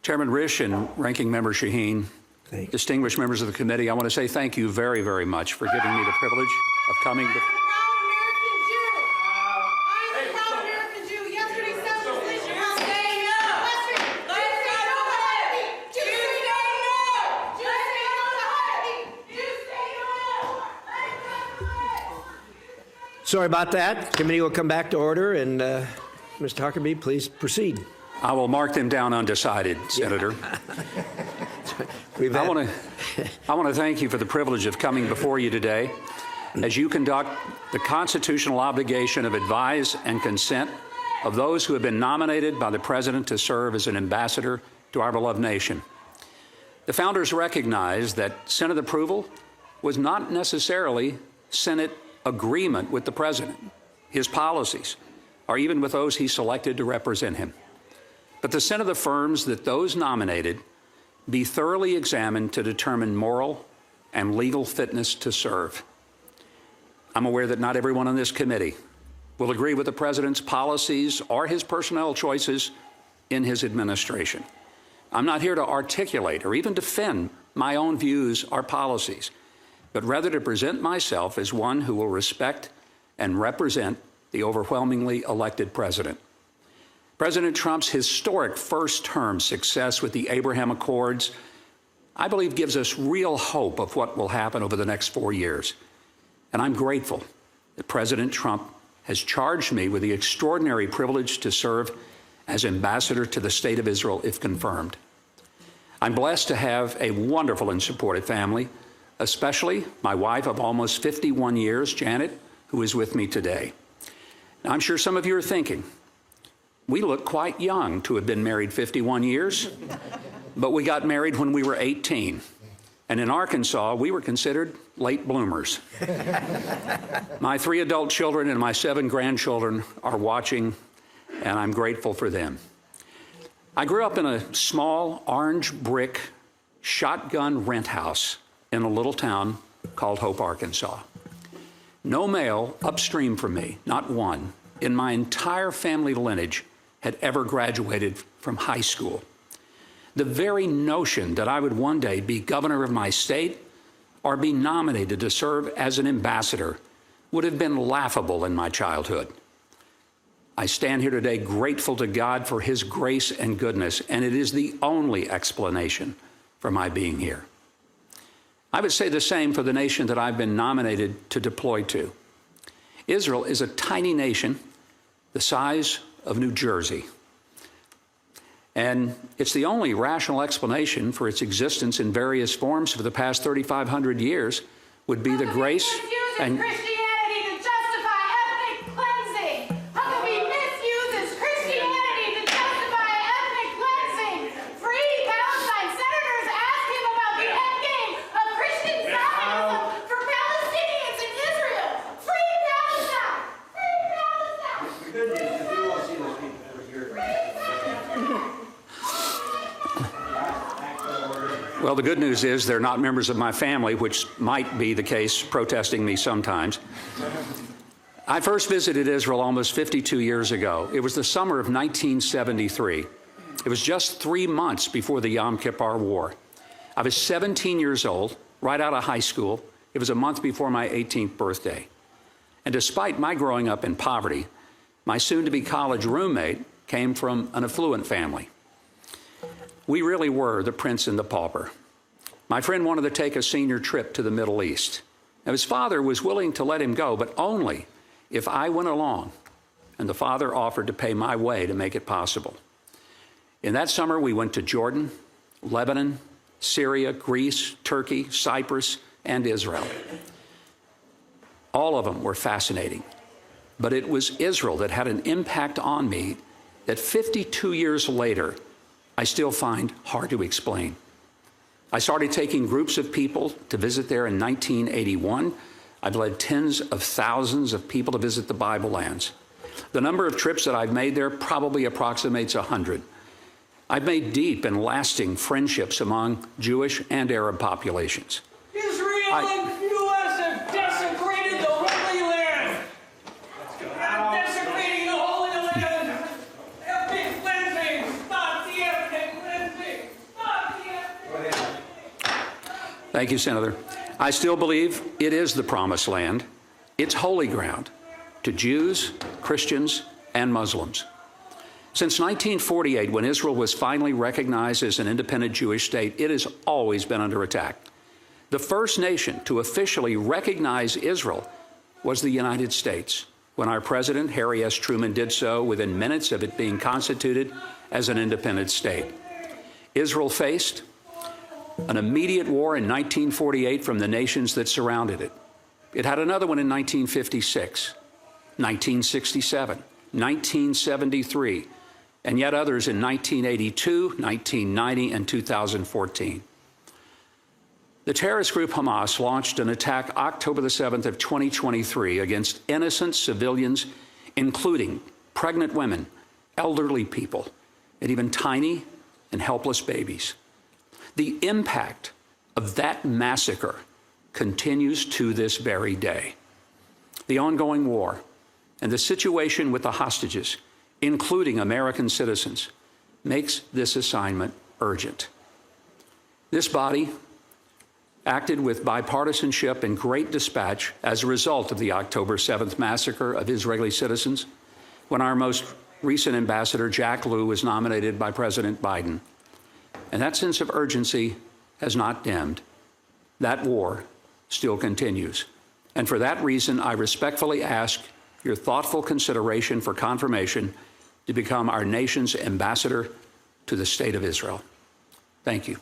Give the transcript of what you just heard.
Chairman Risch and Ranking Member Shaheen, distinguished members of the committee, I want to say thank you very, very much for giving me the privilege of coming to... Sorry about that. Committee will come back to order, and Mr. Huckabee, please proceed. I will mark them down undecided, Senator. I want to thank you for the privilege of coming before you today as you conduct the constitutional obligation of advise and consent of those who have been nominated by the President to serve as an ambassador to our beloved nation. The founders recognized that Senate approval was not necessarily Senate agreement with the President, his policies, or even with those he selected to represent him. But the Senate affirms that those nominated be thoroughly examined to determine moral and legal fitness to serve. I'm aware that not everyone on this committee will agree with the President's policies or his personnel choices in his administration. I'm not here to articulate or even defend my own views or policies, but rather to present myself as one who will respect and represent the overwhelmingly elected President. President Trump's historic first-term success with the Abraham Accords, I believe, gives us real hope of what will happen over the next 4 years. And I'm grateful that President Trump has charged me with the extraordinary privilege to serve as ambassador to the State of Israel if confirmed. I'm blessed to have a wonderful and supportive family, especially my wife of almost 51 years, Janet, who is with me today. Now, I'm sure some of you are thinking, we look quite young to have been married 51 years, but we got married when we were 18. And in Arkansas, we were considered late bloomers. My 3 adult children and my 7 grandchildren are watching, and I'm grateful for them. I grew up in a small orange brick shotgun rent house in a little town called Hope, Arkansas. No male upstream from me, not one, in my entire family lineage had ever graduated from high school. The very notion that I would one day be governor of my state or be nominated to serve as an ambassador would have been laughable in my childhood. I stand here today grateful to God for his grace and goodness, and it is the only explanation for my being here. I would say the same for the nation that I've been nominated to deploy to. Israel is a tiny nation the size of New Jersey. And it's the only rational explanation for its existence in various forms for the past 3,500 years would be the grace and... Christianity to justify ethnic cleansing. Huckabee misuses Christianity to justify ethnic cleansing. Free Palestine. Senators ask him about the end game of Christian Zionism for Palestinians in Israel. Free Palestine. Free Palestine. Well, the good news is they're not members of my family, which might be the case protesting me sometimes. I first visited Israel almost 52 years ago. It was the summer of 1973. It was just 3 months before the Yom Kippur War. I was 17 years old, right out of high school. It was a month before my 18th birthday. And despite my growing up in poverty, my soon-to-be college roommate came from an affluent family. We really were the prince and the pauper. My friend wanted to take a senior trip to the Middle East. Now, his father was willing to let him go, but only if I went along, and the father offered to pay my way to make it possible. In that summer, we went to Jordan, Lebanon, Syria, Greece, Turkey, Cyprus, and Israel. All of them were fascinating, but it was Israel that had an impact on me that 52 years later, I still find hard to explain. I started taking groups of people to visit there in 1981. I've led tens of thousands of people to visit the Bible lands. The number of trips that I've made there probably approximates 100. I've made deep and lasting friendships among Jewish and Arab populations. Israel and U.S. have desecrated the Holy Land. Desecrating the Holy Land. Ethnic cleansing. Stop the ethnic cleansing. Thank you, Senator. I still believe it is the promised land. It's holy ground to Jews, Christians, and Muslims. Since 1948, when Israel was finally recognized as an independent Jewish state, it has always been under attack. The first nation to officially recognize Israel was the United States, when our President, Harry S. Truman, did so within minutes of it being constituted as an independent state. Israel faced an immediate war in 1948 from the nations that surrounded it. It had another one in 1956, 1967, 1973, and yet others in 1982, 1990, and 2014. The terrorist group Hamas launched an attack October the 7th of 2023 against innocent civilians, including pregnant women, elderly people, and even tiny and helpless babies. The impact of that massacre continues to this very day. The ongoing war and the situation with the hostages, including American citizens, makes this assignment urgent. This body acted with bipartisanship and great dispatch as a result of the October 7th massacre of Israeli citizens, when our most recent ambassador, Jack Lew, was nominated by President Biden. And that sense of urgency has not dimmed. That war still continues. And for that reason, I respectfully ask your thoughtful consideration for confirmation to become our nation's ambassador to the State of Israel. Thank you.